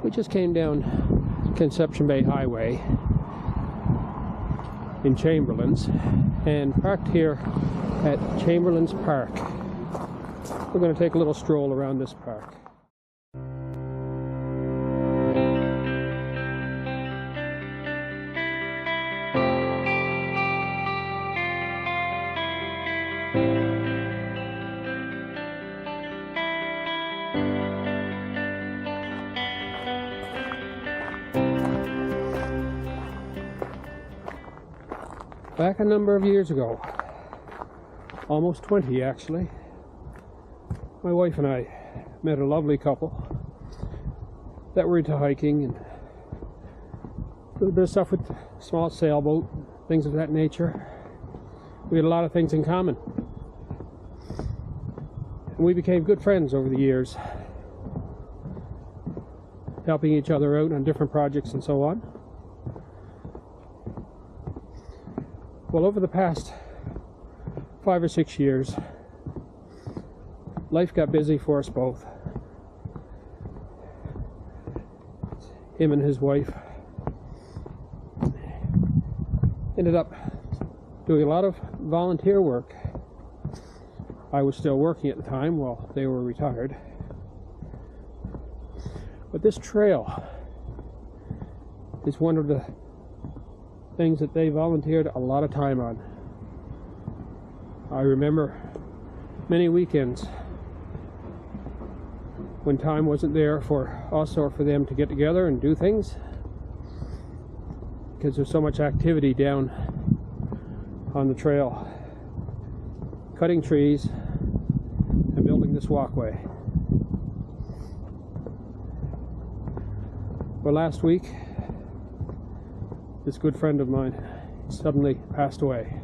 We just came down Conception Bay Highway in Chamberlains and parked here at Chamberlains Park. We're going to take a little stroll around this park. Back a number of years ago, almost 20 actually, my wife and I met a lovely couple that were into hiking and a little bit of stuff with small sailboat, things of that nature. We had a lot of things in common. And we became good friends over the years, helping each other out on different projects and so on. Well, over the past 5 or 6 years, life got busy for us both. Him and his wife ended up doing a lot of volunteer work. I was still working at the time while they were retired. But this trail is one of the things that they volunteered a lot of time on. I remember many weekends when time wasn't there for us or for them to get together and do things, because there's so much activity down on the trail, cutting trees and building this walkway. Well, last week this good friend of mine suddenly passed away.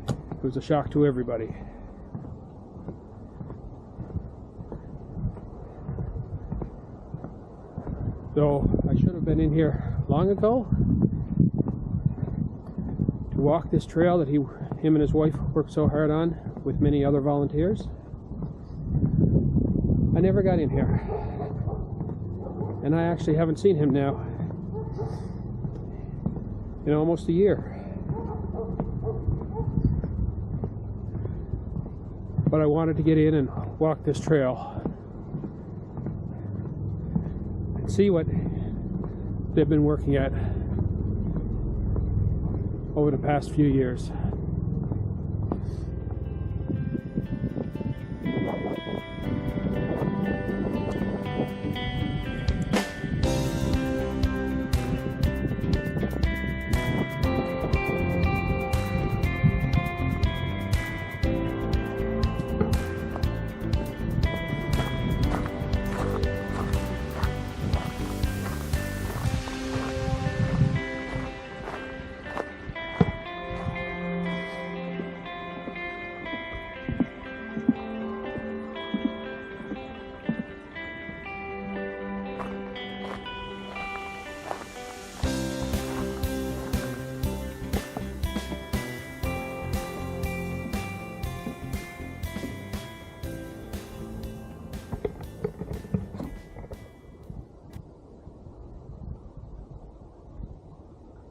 It was a shock to everybody. Though I should have been in here long ago to walk this trail that him and his wife worked so hard on with many other volunteers. I never got in here. And I actually haven't seen him now in almost a year. But I wanted to get in and walk this trail and see what they've been working at over the past few years.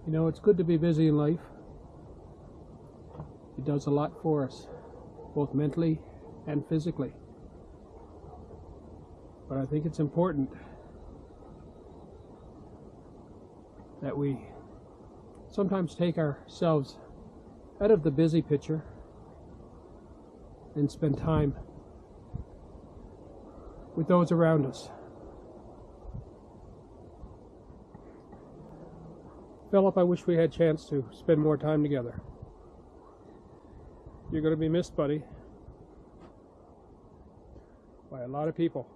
You know, it's good to be busy in life. It does a lot for us, both mentally and physically. But I think it's important that we sometimes take ourselves out of the busy picture and spend time with those around us. Philip, I wish we had a chance to spend more time together. You're going to be missed, buddy, by a lot of people.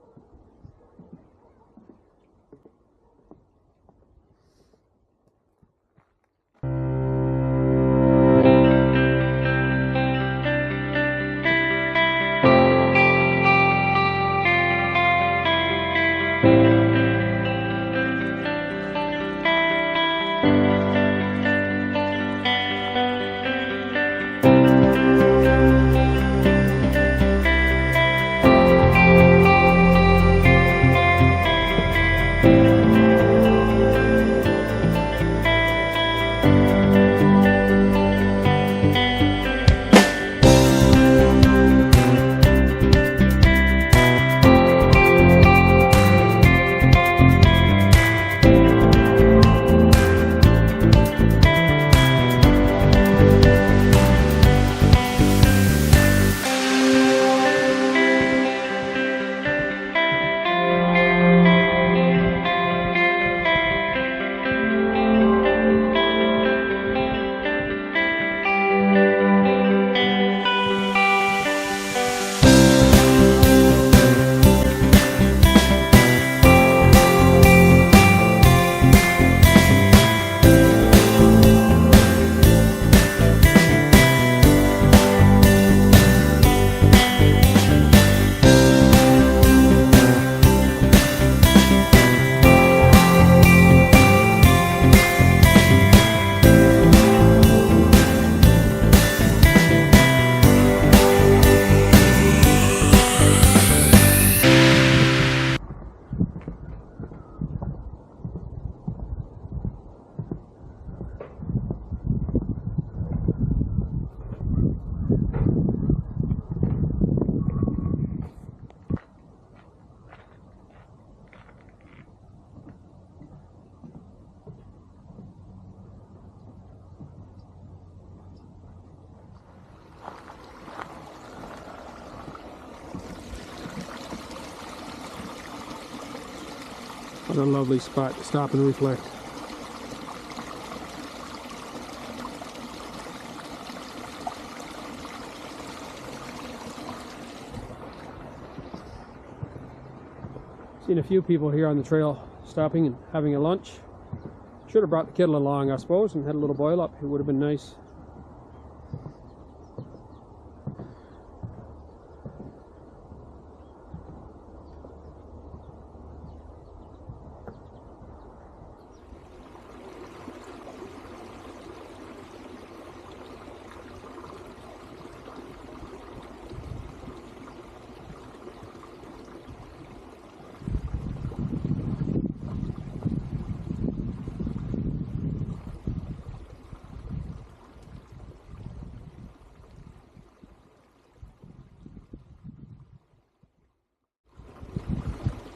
What a lovely spot to stop and reflect. Seen a few people here on the trail stopping and having a lunch. Should have brought the kettle along, I suppose, and had a little boil up. It would have been nice.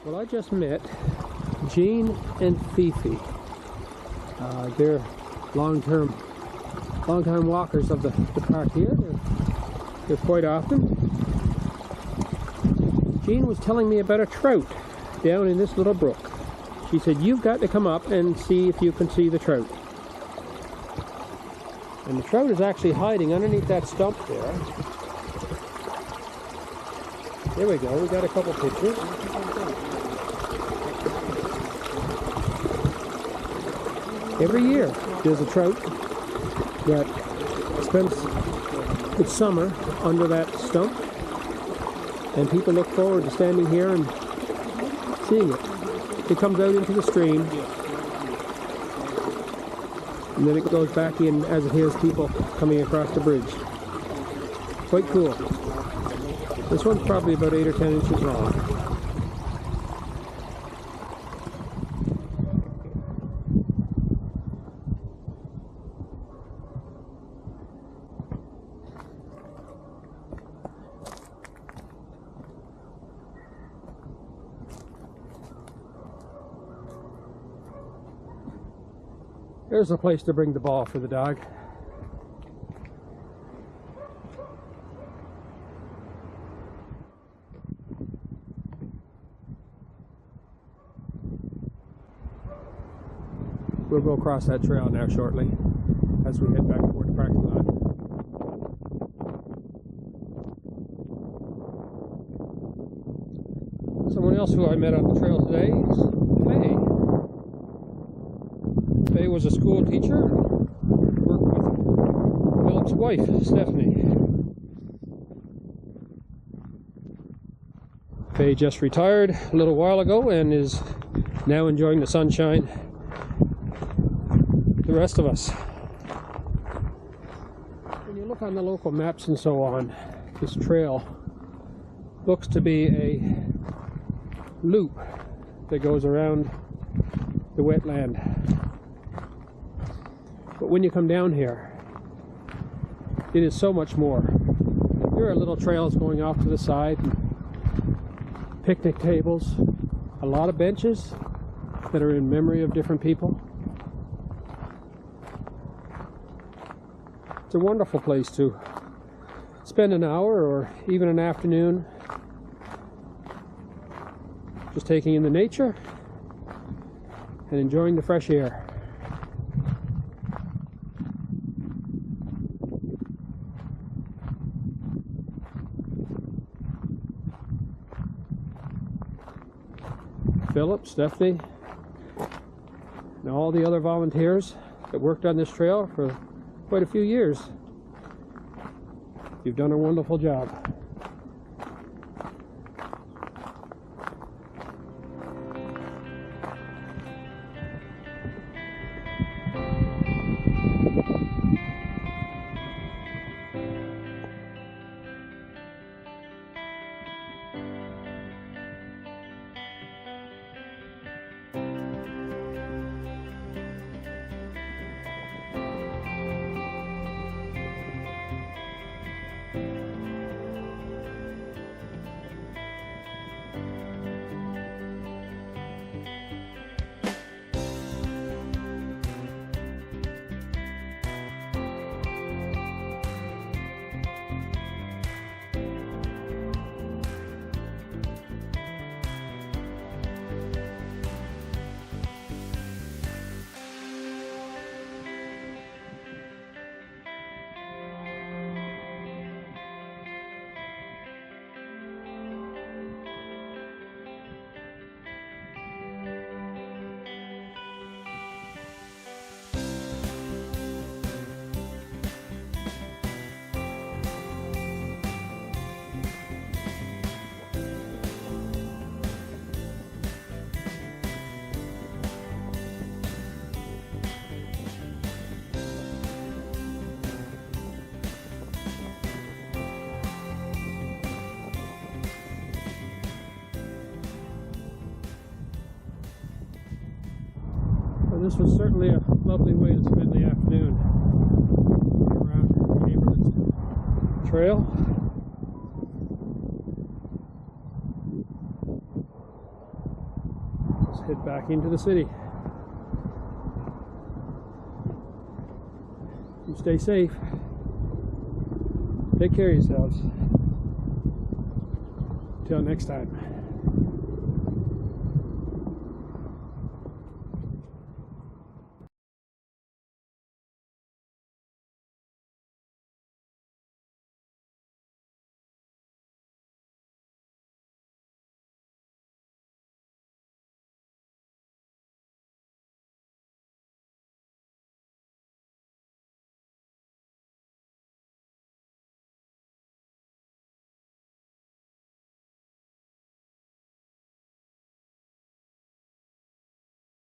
Well, I just met Jean and Fifi. They're long-time walkers of the park here. They're quite often. Jean was telling me about a trout down in this little brook. She said, "You've got to come up and see if you can see the trout." And the trout is actually hiding underneath that stump there. There we go, we got a couple pictures. Every year there's a trout that spends its summer under that stump, and people look forward to standing here and seeing it. It comes out into the stream, and then it goes back in as it hears people coming across the bridge. Quite cool. This one's probably about 8 or 10 inches long. There's a place to bring the ball for the dog. We'll go across that trail now shortly as we head back toward the parking lot. Someone else who I met on the trail today is Faye. Faye was a school teacher, worked with Philip's wife, Stephanie. Faye just retired a little while ago and is now enjoying the sunshine. The rest of us. When you look on the local maps and so on, this trail looks to be a loop that goes around the wetland. But when you come down here, it is so much more. There are little trails going off to the side, picnic tables, a lot of benches that are in memory of different people. It's a wonderful place to spend an hour or even an afternoon just taking in the nature and enjoying the fresh air. Philip, Stephanie, and all the other volunteers that worked on this trail for quite a few years. You've done a wonderful job. this was certainly a lovely way to spend the afternoon around Chamberlains Trail. Let's head back into the city. You stay safe. Take care of yourselves. Till next time.